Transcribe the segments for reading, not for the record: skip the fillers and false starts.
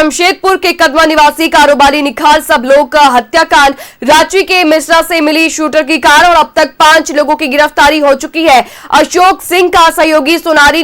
जमशेदपुर के कदमा निवासी कारोबारी निखार सब लोग का हत्याकांड। रांची के मिश्रा से मिली शूटर की कार और अब तक 5 लोगों की गिरफ्तारी हो चुकी है। अशोक सिंह का सहयोगी सोनारी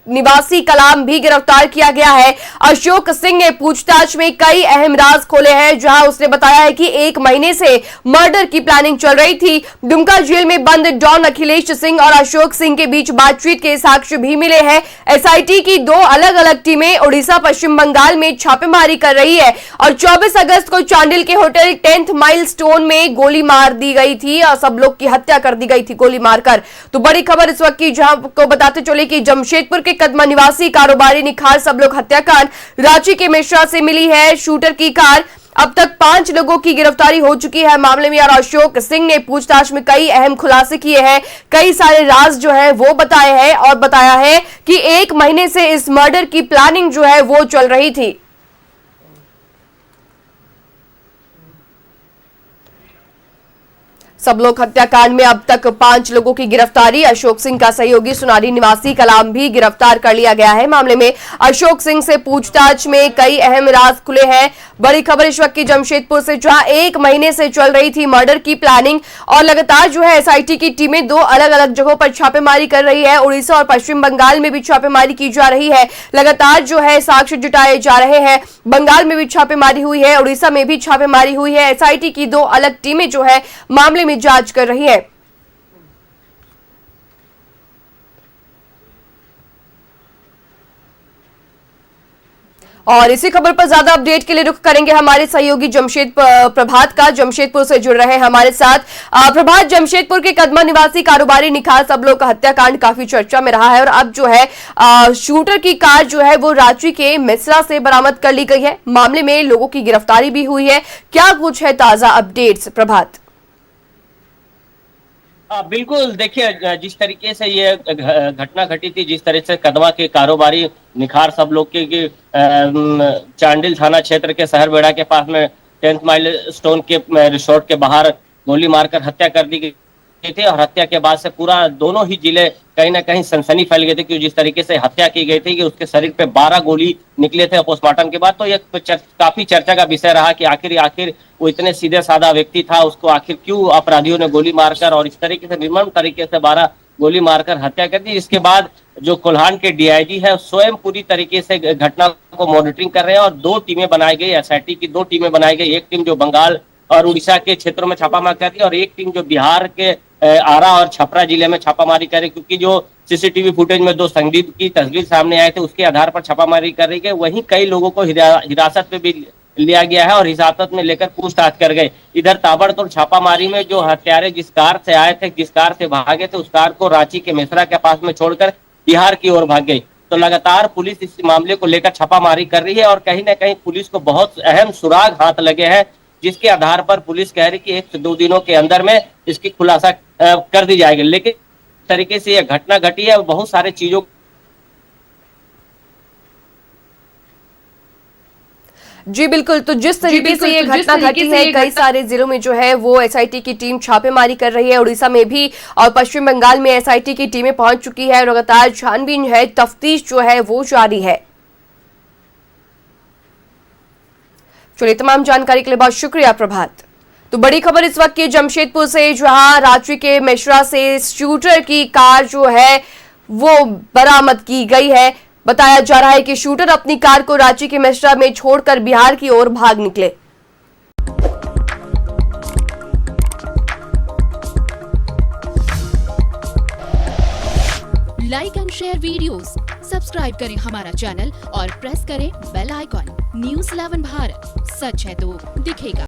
निवासी कलाम भी गिरफ्तार किया गया है। अशोक सिंह ने पूछताछ में कई अहम राज खोले हैं, जहां उसने बताया है कि 1 महीने से मर्डर की प्लानिंग चल रही थी। दुमका जेल में बंद डॉन अखिलेश सिंह और अशोक सिंह के बीच बातचीत के साक्ष्य भी मिले हैं। एसआईटी की 2 अलग अलग टीमें उड़ीसा पश्चिम बंगाल में छापेमारी कर रही है और 24 अगस्त को चांडिल के होटल 10th माइलस्टोन में गोली मार दी गई थी और सब लोग की हत्या कर दी गई थी गोली मारकर। तो बड़ी खबर इस वक्त की, जहां को बताते चले कि जमशेदपुर के कदमा निवासी कारोबारी निखार सब लोग हत्याकांड। रांची के मिश्रा से मिली है शूटर की कार। अब तक 5 लोगों की गिरफ्तारी हो चुकी है मामले में और अशोक सिंह ने पूछताछ में कई अहम खुलासे किए हैं, कई सारे राज जो है वो बताए हैं और बताया है कि 1 महीने से इस मर्डर की प्लानिंग जो है वो चल रही थी। सब लोग हत्याकांड में अब तक 5 लोगों की गिरफ्तारी। अशोक सिंह का सहयोगी सोनारी निवासी कलाम भी गिरफ्तार कर लिया गया है। मामले में अशोक सिंह से पूछताछ में कई अहम राज खुले हैं। बड़ी खबर इस वक्त की जमशेदपुर से, जहां 1 महीने से चल रही थी मर्डर की प्लानिंग और लगातार जो है एसआईटी की टीमें 2 अलग अलग जगहों पर छापेमारी कर रही है। उड़ीसा और पश्चिम बंगाल में भी छापेमारी की जा रही है। लगातार जो है साक्ष्य जुटाए जा रहे हैं। बंगाल में भी छापेमारी हुई है, उड़ीसा में भी छापेमारी हुई है। एसआईटी की 2 अलग टीमें जो है मामले में जांच कर रही है। और इसी खबर पर ज्यादा अपडेट के लिए रुख करेंगे हमारे सहयोगी प्रभात का, जमशेदपुर से जुड़ रहे हैं हमारे साथ। प्रभात, जमशेदपुर के कदमा निवासी कारोबारी निखार सब लोग का हत्याकांड काफी चर्चा में रहा है और अब जो है शूटर की कार जो है वो रांची के मिश्रा से बरामद कर ली गई है। मामले में लोगों की गिरफ्तारी भी हुई है। क्या कुछ है ताजा अपडेट्स प्रभात? बिल्कुल, देखिए जिस तरीके से ये घटना घटी थी, जिस तरह से कदमा के कारोबारी निखार सब लोग के चांडिल थाना क्षेत्र के शहर बेड़ा के पास में 10th माइलस्टोन के रिसोर्ट के बाहर गोली मारकर हत्या कर दी गई थी और हत्या के बाद से पूरा दोनों ही जिले कहीं ना कहीं सनसनी फैल गए थे कि जिस तरीके से हत्या की गई थी कि उसके शरीर पे 12 गोली निकले थे पोस्टमार्टम के बाद। तो ये काफी चर्चा का विषय रहा कि आखिर वो इतने सीधे साधा व्यक्ति था, उसको आखिर क्यों अपराधियों ने गोली मारकर और इस तरीके से निर्मम तरीके से 12 गोली मारकर हत्या कर दी। इसके बाद जो कोल्हान के डीआईजी है स्वयं पूरी तरीके से घटना को मॉनिटरिंग कर रहे हैं और 2 टीमें बनाई गई, एसआईटी की 2 टीमें बनाई गई। एक टीम जो बंगाल और उड़ीसा के क्षेत्रों में छापामारी कर रही है और एक टीम जो बिहार के आरा और छपरा जिले में छापामारी कर रही, क्योंकि जो सीसीटीवी फुटेज में 2 संदिग्ध की तस्वीर सामने आए थे उसके आधार पर छापामारी कर रही है। वहीं कई लोगों को हिरासत में भी लिया गया है और हिरासत में लेकर पूछताछ कर गए। इधर ताबड़तोड़ छापामारी में जो हत्यारे जिस कार से आए थे, जिस कार से भागे थे, उस कार को रांची के मिश्रा के पास में छोड़कर बिहार की ओर भाग गई। तो लगातार पुलिस इस मामले को लेकर छापामारी कर रही है और कहीं ना कहीं पुलिस को बहुत अहम सुराग हाथ लगे हैं, जिसके आधार पर पुलिस कह रही कि 1 से 2 दिनों के अंदर में इसकी खुलासा कर दी जाएगी। लेकिन तरीके से यह घटना घटी है, बहुत सारे चीजों जी बिल्कुल। तो जिस तरीके से ये घटना घटी है, कई सारे जिलों में जो है वो एसआईटी की टीम छापेमारी कर रही है। उड़ीसा में भी और पश्चिम बंगाल में एसआईटी की टीमें पहुंच चुकी है। लगातार छानबीन है, तफ्तीश जो है वो जारी है। चलिए, तमाम जानकारी के लिए बहुत शुक्रिया प्रभात। तो बड़ी खबर इस वक्त की जमशेदपुर से, जहां रांची के मिश्रा से शूटर की कार जो है वो बरामद की गई है। बताया जा रहा है कि शूटर अपनी कार को रांची के मिश्रा में छोड़कर बिहार की ओर भाग निकले। Like and share videos, subscribe करें हमारा चैनल और प्रेस करें बेल आइकॉन। News 11 भारत, सच है तो दिखेगा।